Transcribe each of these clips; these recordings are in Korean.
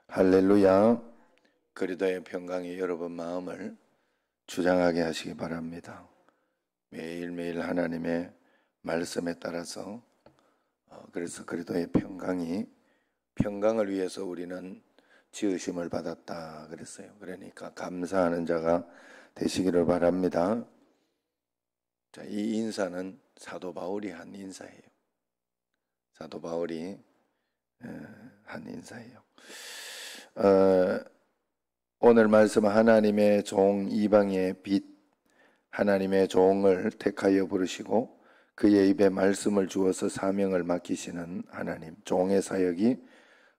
할렐루야. 그리스도의 평강이 여러분 마음을 주장하게 하시기 바랍니다. 매일매일 하나님의 말씀에 따라서 그래서 그리스도의 평강을 위해서 우리는 지으심을 받았다 그랬어요. 그러니까 감사하는 자가 되시기를 바랍니다. 자, 이 인사는 사도 바울이 한 인사예요. 사도 바울이 한 인사예요. 오늘 말씀 하나님의 종 이방의 빛, 하나님의 종을 택하여 부르시고 그의 입에 말씀을 주어서 사명을 맡기시는 하나님, 종의 사역이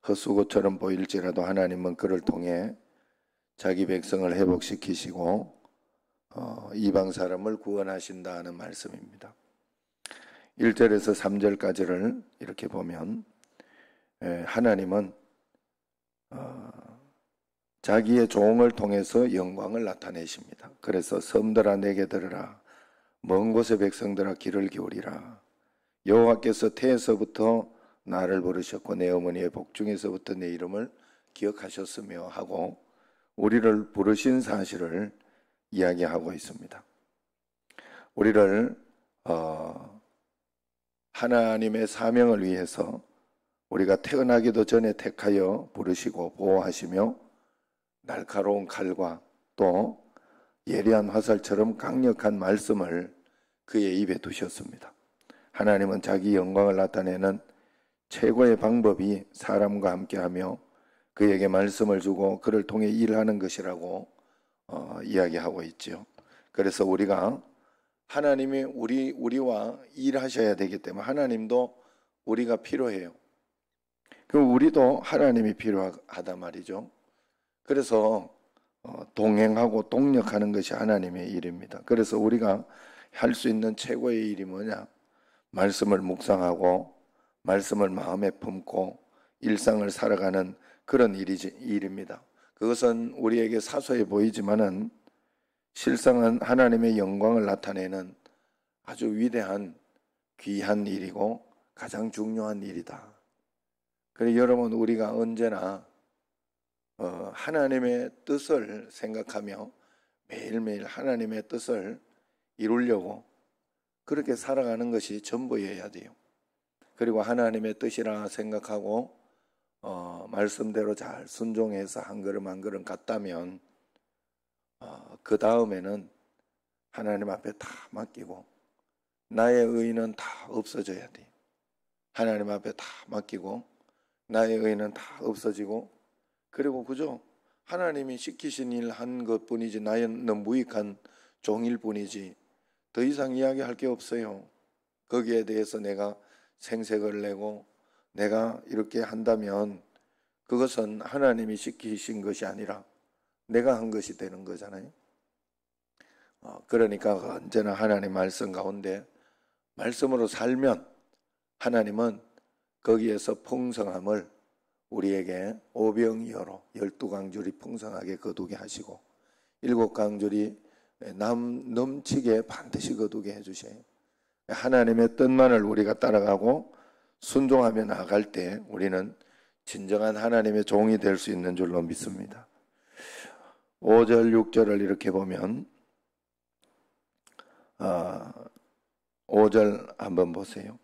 헛수고처럼 보일지라도 하나님은 그를 통해 자기 백성을 회복시키시고 이방 사람을 구원하신다는 말씀입니다. 1절에서 3절까지를 이렇게 보면 하나님은 자기의 종을 통해서 영광을 나타내십니다. 그래서 섬들아 내게 들으라, 먼 곳의 백성들아 귀를 기울이라. 여호와께서 태에서부터 나를 부르셨고 내 어머니의 복중에서부터 내 이름을 기억하셨으며 하고 우리를 부르신 사실을 이야기하고 있습니다. 우리를 하나님의 사명을 위해서 우리가 태어나기도 전에 택하여 부르시고 보호하시며 날카로운 칼과 또 예리한 화살처럼 강력한 말씀을 그의 입에 두셨습니다. 하나님은 자기 영광을 나타내는 최고의 방법이 사람과 함께하며 그에게 말씀을 주고 그를 통해 일하는 것이라고 이야기하고 있죠. 그래서 우리가 하나님이 우리와 일하셔야 되기 때문에 하나님도 우리가 필요해요. 그럼 우리도 하나님이 필요하단 말이죠. 그래서 동행하고 동력하는 것이 하나님의 일입니다. 그래서 우리가 할 수 있는 최고의 일이 뭐냐? 말씀을 묵상하고 말씀을 마음에 품고 일상을 살아가는 그런 일입니다. 그것은 우리에게 사소해 보이지만은 실상은 하나님의 영광을 나타내는 아주 위대한 귀한 일이고 가장 중요한 일이다. 그래서 여러분 우리가 언제나 하나님의 뜻을 생각하며 매일매일 하나님의 뜻을 이루려고 그렇게 살아가는 것이 전부여야 돼요. 그리고 하나님의 뜻이라 생각하고 말씀대로 잘 순종해서 한 걸음 한 걸음 갔다면 그 다음에는 하나님 앞에 다 맡기고 나의 의는 다 없어져야 돼요. 하나님 앞에 다 맡기고 나의 의는 다 없어지고 그리고 그저 하나님이 시키신 일 한 것뿐이지 나는 무익한 종일 뿐이지 더 이상 이야기할 게 없어요. 거기에 대해서 내가 생색을 내고 내가 이렇게 한다면 그것은 하나님이 시키신 것이 아니라 내가 한 것이 되는 거잖아요. 그러니까 언제나 하나님 말씀 가운데 말씀으로 살면 하나님은 거기에서 풍성함을 우리에게 오병이어로 12강줄이 풍성하게 거두게 하시고 7강줄이 넘치게 반드시 거두게 해주셔요. 하나님의 뜻만을 우리가 따라가고 순종하며 나아갈 때 우리는 진정한 하나님의 종이 될 수 있는 줄로 믿습니다. 5절 6절을 이렇게 보면 5절 한번 보세요.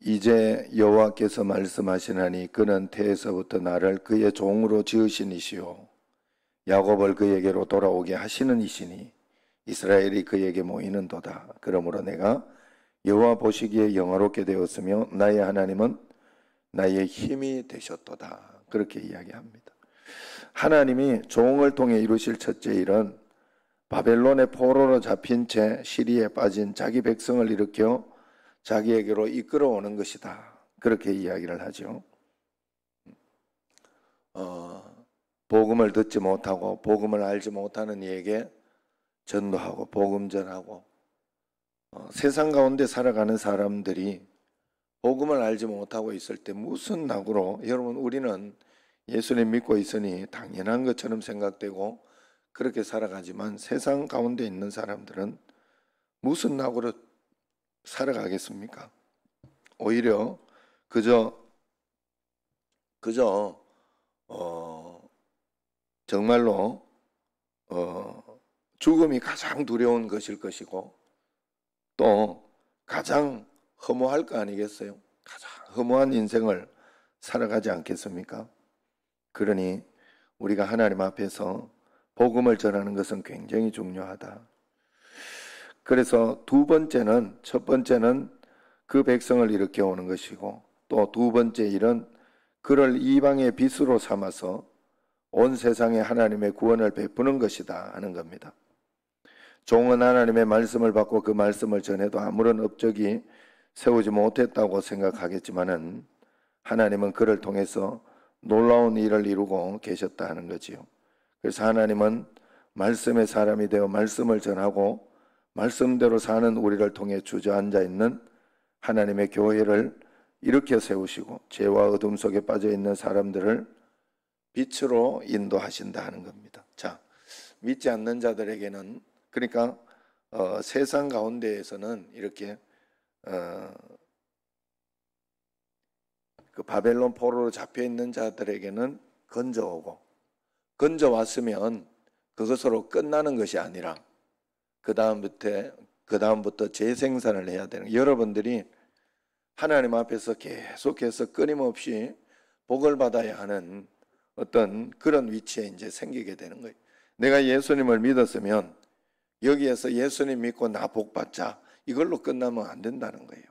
이제 여호와께서 말씀하시나니 그는 태에서부터 나를 그의 종으로 지으신 이시요 야곱을 그에게로 돌아오게 하시는 이시니 이스라엘이 그에게 모이는도다. 그러므로 내가 여호와 보시기에 영화롭게 되었으며 나의 하나님은 나의 힘이 되셨도다. 그렇게 이야기합니다. 하나님이 종을 통해 이루실 첫째 일은 바벨론의 포로로 잡힌 채 시리에 빠진 자기 백성을 일으켜 자기에게로 이끌어오는 것이다. 그렇게 이야기를 하죠. 복음을 듣지 못하고 복음을 알지 못하는 이에게 전도하고 복음 전하고 세상 가운데 살아가는 사람들이 복음을 알지 못하고 있을 때 무슨 낙으로 여러분 우리는 예수님 믿고 있으니 당연한 것처럼 생각되고 그렇게 살아가지만 세상 가운데 있는 사람들은 무슨 낙으로 살아가겠습니까? 오히려 그저 그저 정말로 죽음이 가장 두려운 것일 것이고 또 가장 허무할 거 아니겠어요? 가장 허무한 인생을 살아가지 않겠습니까? 그러니 우리가 하나님 앞에서 복음을 전하는 것은 굉장히 중요하다. 그래서 첫 번째는 그 백성을 일으켜 오는 것이고 또 두 번째 일은 그를 이방의 빛으로 삼아서 온 세상에 하나님의 구원을 베푸는 것이다 하는 겁니다. 종은 하나님의 말씀을 받고 그 말씀을 전해도 아무런 업적이 세우지 못했다고 생각하겠지만은 하나님은 그를 통해서 놀라운 일을 이루고 계셨다 하는 거지요. 그래서 하나님은 말씀의 사람이 되어 말씀을 전하고 말씀대로 사는 우리를 통해 주저앉아 있는 하나님의 교회를 일으켜 세우시고 죄와 어둠 속에 빠져 있는 사람들을 빛으로 인도하신다 하는 겁니다. 자, 믿지 않는 자들에게는 그러니까 세상 가운데에서는 이렇게 그 바벨론 포로로 잡혀 있는 자들에게는 건져오고 건져왔으면 그것으로 끝나는 것이 아니라 그 다음부터 재생산을 해야 되는 거예요. 여러분들이 하나님 앞에서 계속해서 끊임없이 복을 받아야 하는 어떤 그런 위치에 이제 생기게 되는 거예요. 내가 예수님을 믿었으면 여기에서 예수님 믿고 나 복 받자 이걸로 끝나면 안 된다는 거예요.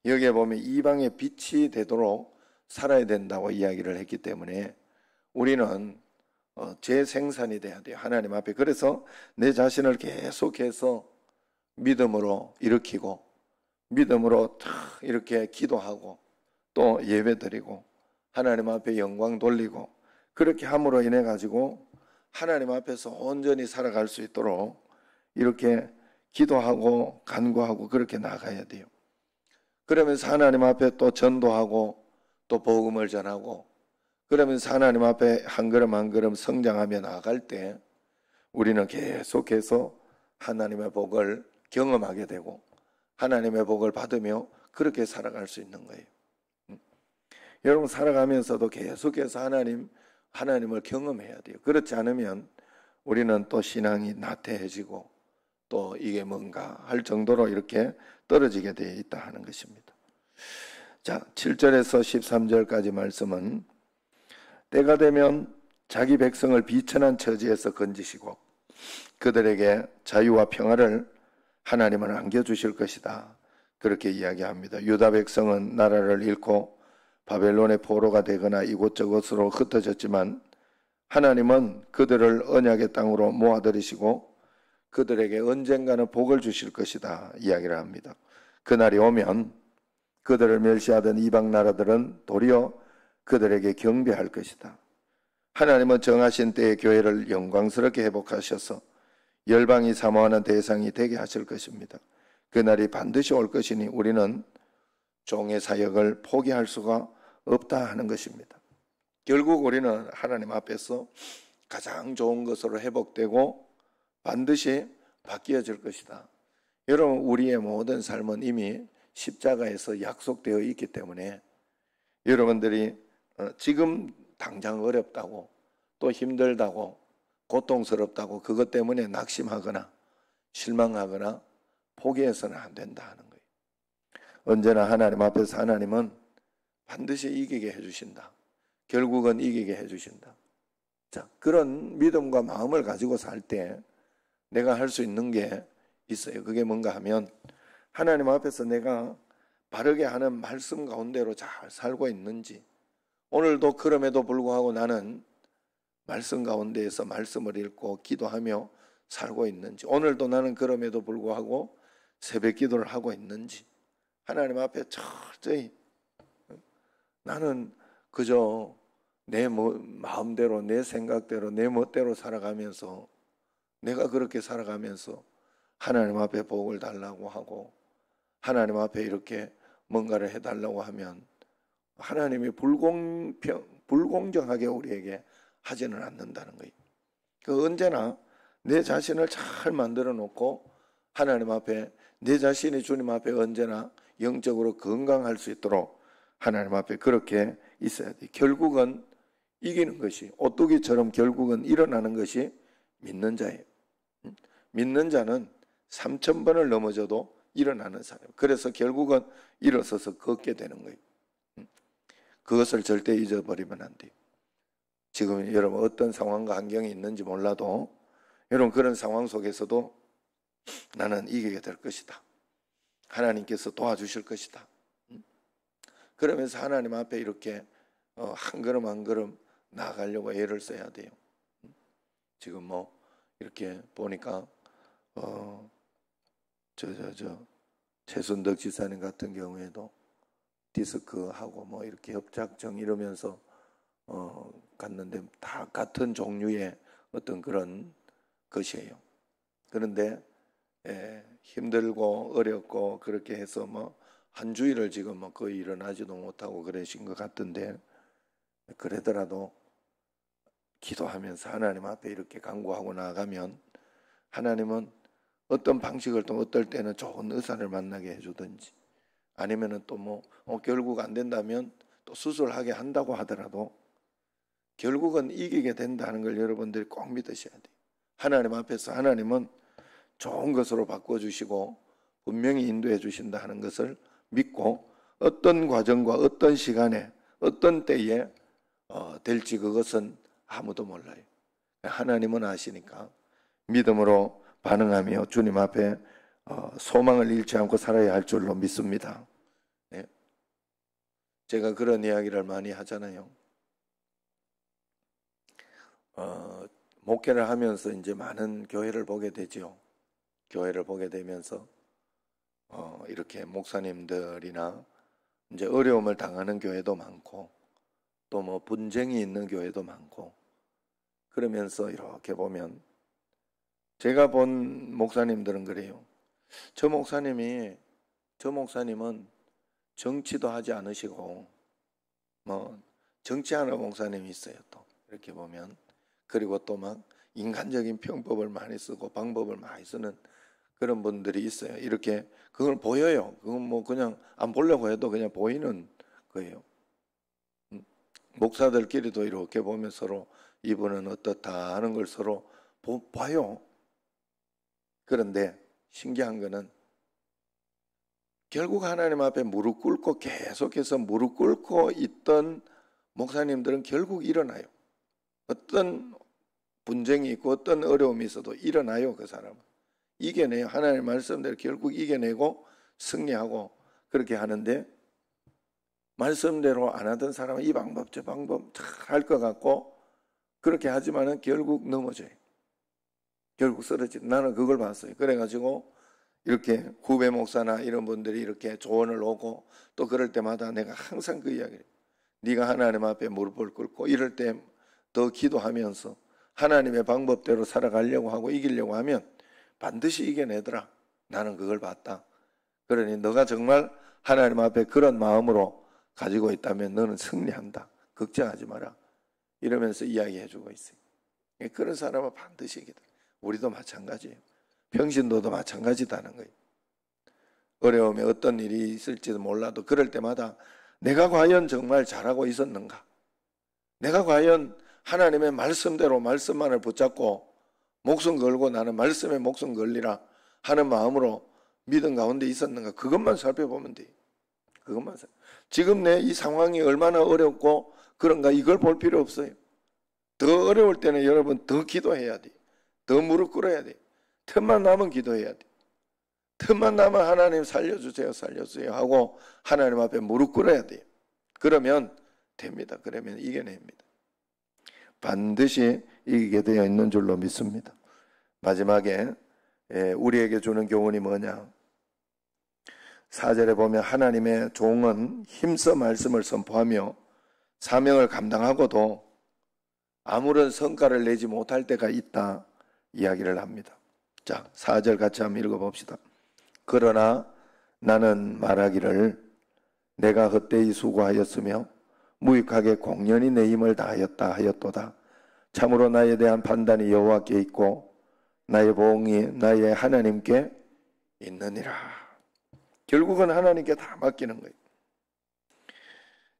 여기에 보면 이방의 빛이 되도록 살아야 된다고 이야기를 했기 때문에 우리는 재생산이 돼야 돼요. 하나님 앞에. 그래서 내 자신을 계속해서 믿음으로 일으키고 믿음으로 이렇게 기도하고 또 예배드리고 하나님 앞에 영광 돌리고 그렇게 함으로 인해 가지고 하나님 앞에서 온전히 살아갈 수 있도록 이렇게 기도하고 간구하고 그렇게 나가야 돼요. 그러면서 하나님 앞에 또 전도하고 또 복음을 전하고 그러면서 하나님 앞에 한 걸음 한 걸음 성장하며 나아갈 때 우리는 계속해서 하나님의 복을 경험하게 되고 하나님의 복을 받으며 그렇게 살아갈 수 있는 거예요. 여러분 살아가면서도 계속해서 하나님을 경험해야 돼요. 그렇지 않으면 우리는 또 신앙이 나태해지고 또 이게 뭔가 할 정도로 이렇게 떨어지게 되어 있다 하는 것입니다. 자, 7절에서 13절까지 말씀은 때가 되면 자기 백성을 비천한 처지에서 건지시고 그들에게 자유와 평화를 하나님은 안겨주실 것이다. 그렇게 이야기합니다. 유다 백성은 나라를 잃고 바벨론의 포로가 되거나 이곳저곳으로 흩어졌지만 하나님은 그들을 언약의 땅으로 모아들이시고 그들에게 언젠가는 복을 주실 것이다 이야기를 합니다. 그날이 오면 그들을 멸시하던 이방 나라들은 도리어 그들에게 경배할 것이다. 하나님은 정하신 때에 교회를 영광스럽게 회복하셔서 열방이 사모하는 대상이 되게 하실 것입니다. 그날이 반드시 올 것이니 우리는 종의 사역을 포기할 수가 없다 하는 것입니다. 결국 우리는 하나님 앞에서 가장 좋은 것으로 회복되고 반드시 바뀌어질 것이다. 여러분 우리의 모든 삶은 이미 십자가에서 약속되어 있기 때문에 여러분들이 지금 당장 어렵다고 또 힘들다고 고통스럽다고 그것 때문에 낙심하거나 실망하거나 포기해서는 안 된다 하는 거예요. 언제나 하나님 앞에서 하나님은 반드시 이기게 해주신다. 결국은 이기게 해주신다. 자, 그런 믿음과 마음을 가지고 살 때 내가 할 수 있는 게 있어요. 그게 뭔가 하면 하나님 앞에서 내가 바르게 하는 말씀 가운데로 잘 살고 있는지 오늘도 그럼에도 불구하고 나는 말씀 가운데에서 말씀을 읽고 기도하며 살고 있는지 오늘도 나는 그럼에도 불구하고 새벽 기도를 하고 있는지 하나님 앞에 철저히 나는 그저 내 마음대로 내 생각대로 내 멋대로 살아가면서 내가 그렇게 살아가면서 하나님 앞에 복을 달라고 하고 하나님 앞에 이렇게 뭔가를 해달라고 하면 하나님이 불공정하게 우리에게 하지는 않는다는 거예요. 언제나 내 자신을 잘 만들어 놓고 하나님 앞에 내 자신이 주님 앞에 언제나 영적으로 건강할 수 있도록 하나님 앞에 그렇게 있어야 돼. 결국은 이기는 것이, 오뚜기처럼 결국은 일어나는 것이 믿는 자예요. 믿는 자는 3,000번을 넘어져도 일어나는 사람. 그래서 결국은 일어서서 걷게 되는 거예요. 그것을 절대 잊어버리면 안 돼요. 지금 여러분 어떤 상황과 환경이 있는지 몰라도 여러분 그런 상황 속에서도 나는 이기게 될 것이다. 하나님께서 도와주실 것이다. 그러면서 하나님 앞에 이렇게 한 걸음 한 걸음 나아가려고 애를 써야 돼요. 지금 뭐 이렇게 보니까 최순덕 지사님 같은 경우에도 디스크하고 뭐 이렇게 협작증 이러면서 갔는데 다 같은 종류의 어떤 그런 것이에요. 그런데 힘들고 어렵고 그렇게 해서 뭐 한 주일을 지금 뭐 거의 일어나지도 못하고 그러신 것 같은데, 그러더라도 기도하면서 하나님 앞에 이렇게 간구하고 나아가면 하나님은 어떤 방식을 또 어떨 때는 좋은 의사를 만나게 해주든지 아니면은 또 뭐 결국 안 된다면 또 수술하게 한다고 하더라도 결국은 이기게 된다는 걸 여러분들이 꼭 믿으셔야 돼요. 하나님 앞에서 하나님은 좋은 것으로 바꿔주시고 분명히 인도해 주신다 하는 것을 믿고, 어떤 과정과 어떤 시간에 어떤 때에 될지 그것은 아무도 몰라요. 하나님은 아시니까 믿음으로 반응하며 주님 앞에 소망을 잃지 않고 살아야 할 줄로 믿습니다. 네. 제가 그런 이야기를 많이 하잖아요. 목회를 하면서 이제 많은 교회를 보게 되죠. 교회를 보게 되면서 이렇게 목사님들이나 이제 어려움을 당하는 교회도 많고 또 뭐 분쟁이 있는 교회도 많고, 그러면서 이렇게 보면 제가 본 목사님들은 그래요. 저 목사님은 정치도 하지 않으시고 뭐 정치하는 목사님이 있어요. 또 이렇게 보면, 그리고 또 막 인간적인 편법을 많이 쓰고 방법을 많이 쓰는 그런 분들이 있어요. 이렇게 그걸 보여요. 그건 뭐 그냥 안 보려고 해도 그냥 보이는 거예요. 목사들끼리도 이렇게 보면 서로 이분은 어떻다 하는 걸 서로 봐요. 그런데 신기한 거는 결국 하나님 앞에 무릎 꿇고 계속해서 무릎 꿇고 있던 목사님들은 결국 일어나요. 어떤 분쟁이 있고 어떤 어려움이 있어도 일어나요. 그 사람은 이겨내요. 하나님의 말씀대로 결국 이겨내고 승리하고 그렇게 하는데, 말씀대로 안 하던 사람은 이 방법 저 방법 잘 할 것 같고 그렇게 하지만은 결국 넘어져요. 결국 쓰러져. 나는 그걸 봤어요. 그래가지고 이렇게 후배 목사나 이런 분들이 이렇게 조언을 오고 또 그럴 때마다 내가 항상 그 이야기를 해요. 네가 하나님 앞에 무릎을 꿇고 이럴 때 더 기도하면서 하나님의 방법대로 살아가려고 하고 이기려고 하면 반드시 이겨내더라. 나는 그걸 봤다. 그러니 너가 정말 하나님 앞에 그런 마음으로 가지고 있다면 너는 승리한다. 걱정하지 마라. 이러면서 이야기해주고 있어요. 그런 사람은 반드시 이기다. 우리도 마찬가지예요. 평신도도 마찬가지다는 거예요. 어려움에 어떤 일이 있을지도 몰라도 그럴 때마다 내가 과연 정말 잘하고 있었는가? 내가 과연 하나님의 말씀대로 말씀만을 붙잡고 목숨 걸고 나는 말씀에 목숨 걸리라 하는 마음으로 믿음 가운데 있었는가? 그것만 살펴보면 돼요. 그것만 지금 내 이 상황이 얼마나 어렵고 그런가 이걸 볼 필요 없어요. 더 어려울 때는 여러분 더 기도해야 돼요. 더 무릎 꿇어야 돼요. 틈만 나면 기도해야 돼요. 틈만 나면 하나님 살려주세요 살려주세요 하고 하나님 앞에 무릎 꿇어야 돼요. 그러면 됩니다. 그러면 이겨냅니다. 반드시 이기게 되어 있는 줄로 믿습니다. 마지막에 우리에게 주는 교훈이 뭐냐? 4절에 보면 하나님의 종은 힘써 말씀을 선포하며 사명을 감당하고도 아무런 성과를 내지 못할 때가 있다 이야기를 합니다. 자, 4절 같이 한번 읽어봅시다. 그러나 나는 말하기를 내가 헛되이 수고하였으며 무익하게 공연히 내 힘을 다하였다 하였도다. 참으로 나에 대한 판단이 여호와께 있고 나의 보응이 나의 하나님께 있느니라. 결국은 하나님께 다 맡기는 거예요.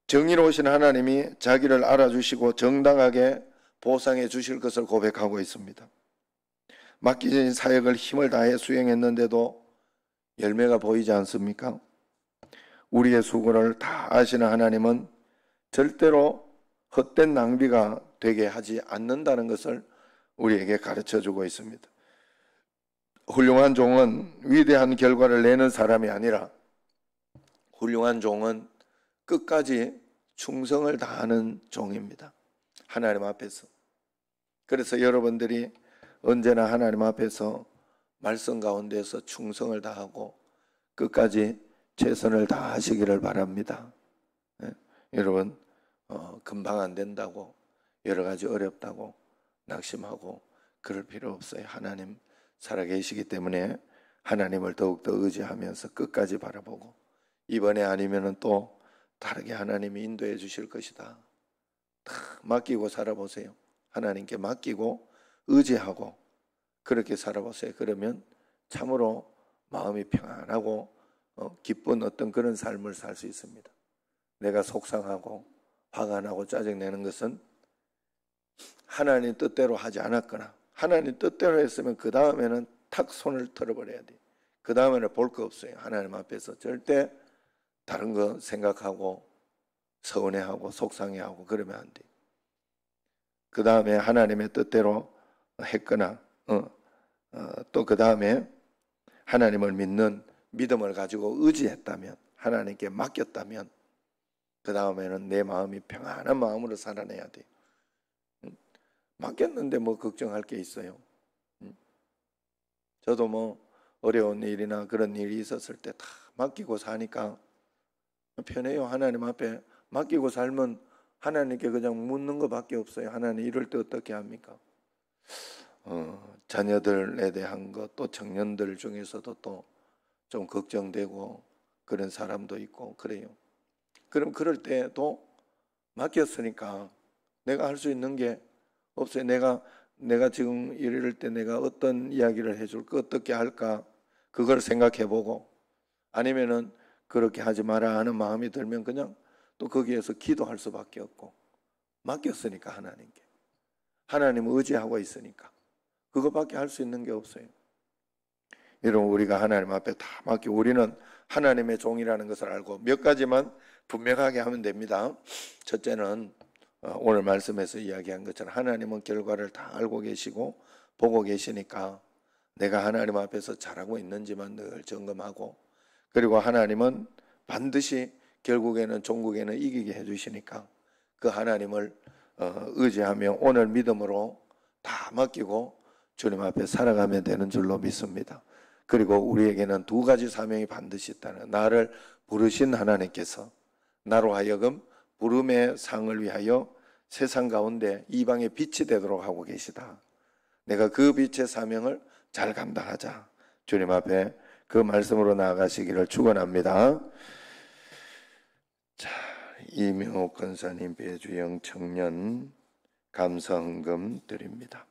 정의로우신 하나님이 자기를 알아주시고 정당하게 보상해 주실 것을 고백하고 있습니다. 맡겨진 사역을 힘을 다해 수행했는데도 열매가 보이지 않습니까? 우리의 수고를 다 아시는 하나님은 절대로 헛된 낭비가 되게 하지 않는다는 것을 우리에게 가르쳐주고 있습니다. 훌륭한 종은 위대한 결과를 내는 사람이 아니라 훌륭한 종은 끝까지 충성을 다하는 종입니다. 하나님 앞에서. 그래서 여러분들이 언제나 하나님 앞에서 말씀 가운데서 충성을 다하고 끝까지 최선을 다하시기를 바랍니다. 네? 여러분 금방 안 된다고 여러 가지 어렵다고 낙심하고 그럴 필요 없어요. 하나님 살아계시기 때문에 하나님을 더욱더 의지하면서 끝까지 바라보고 이번에 아니면은 또 다르게 하나님이 인도해 주실 것이다. 다 맡기고 살아보세요. 하나님께 맡기고 의지하고 그렇게 살아보세요. 그러면 참으로 마음이 평안하고 기쁜 어떤 그런 삶을 살 수 있습니다. 내가 속상하고 화가 나고 짜증내는 것은 하나님 뜻대로 하지 않았거나 하나님 뜻대로 했으면 그 다음에는 탁 손을 털어버려야 돼요. 그 다음에는 볼 거 없어요. 하나님 앞에서 절대 다른 거 생각하고 서운해하고 속상해하고 그러면 안 돼요. 그 다음에 하나님의 뜻대로 했거나 또 그 다음에 하나님을 믿는 믿음을 가지고 의지했다면 하나님께 맡겼다면 그 다음에는 내 마음이 평안한 마음으로 살아내야 돼요. 맡겼는데 뭐 걱정할 게 있어요. 저도 뭐 어려운 일이나 그런 일이 있었을 때 다 맡기고 사니까 편해요. 하나님 앞에 맡기고 살면 하나님께 그냥 묻는 것밖에 없어요. 하나님 이럴 때 어떻게 합니까? 자녀들에 대한 것, 또 청년들 중에서도 또 좀 걱정되고 그런 사람도 있고 그래요. 그럼 그럴 때도 맡겼으니까 내가 할 수 있는 게 없어요. 내가 지금 이럴 때 내가 어떤 이야기를 해줄까, 어떻게 할까 그걸 생각해보고 아니면은 그렇게 하지 마라 하는 마음이 들면 그냥 또 거기에서 기도할 수밖에 없고 맡겼으니까 하나님께 하나님 의지하고 있으니까 그것밖에 할 수 있는 게 없어요. 여러분 우리가 하나님 앞에 다 맡기고 우리는 하나님의 종이라는 것을 알고 몇 가지만 분명하게 하면 됩니다. 첫째는 오늘 말씀에서 이야기한 것처럼 하나님은 결과를 다 알고 계시고 보고 계시니까 내가 하나님 앞에서 잘하고 있는지만 늘 점검하고 그리고 하나님은 반드시 결국에는 종국에는 이기게 해주시니까 그 하나님을 의지하며 오늘 믿음으로 다 맡기고 주님 앞에 살아가면 되는 줄로 믿습니다. 그리고 우리에게는 두 가지 사명이 반드시 있다는 나를 부르신 하나님께서 나로 하여금 부름의 상을 위하여 세상 가운데 이방의 빛이 되도록 하고 계시다. 내가 그 빛의 사명을 잘 감당하자. 주님 앞에 그 말씀으로 나아가시기를 축원합니다. 자, 이명옥 권사님 배주영 청년 감사헌금 드립니다.